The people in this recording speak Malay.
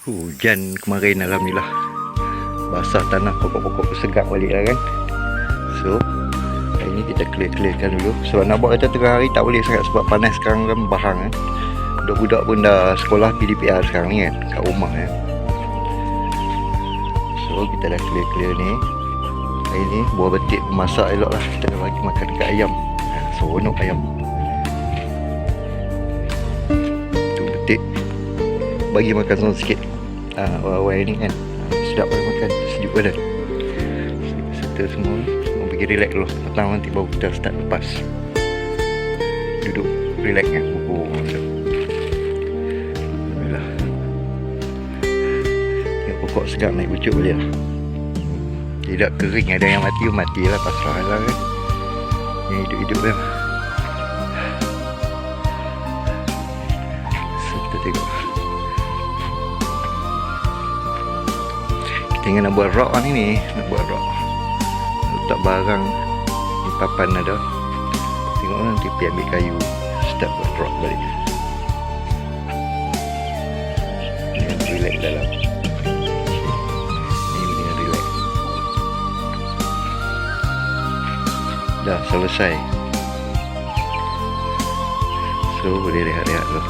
Hujan kemarin, alhamdulillah. Basah tanah, pokok-pokok segak balik lah kan. So hari ni kita clear-clearkan dulu. Sebab nak buat kata tengah hari tak boleh sangat sebab panas sekarang kan, bahang kan. Budak-budak pun dah sekolah PDPR sekarang ni kan, kat rumah kan. So kita dah clear-clear ni. Hari ni buah betik masak elok lah. Kita dah bagi makan dekat ayam. Seronok ayam. Tu betik bagi makan seorang sikit. Awal-awal ni kan, sedap boleh makan, sejuk badan. Serta semua pergi relax dulu. Petang nanti baru kita start lepas. Duduk relax kan, buku macam. Alhamdulillah. Tengok pokok segar naik pucuk boleh lah. Tidak kering, ada yang mati lah, pasrah lah kan. Yang hidup-hidup lah. So kita tengok. Kita nak buat rock ni, nak buat rock. Letak barang di papan ada. Tengok nanti pergi ambil kayu, start buat rock balik. Dengan relax dalam. Ni dengan relax. Dah selesai. So boleh rehat-rehat dulu.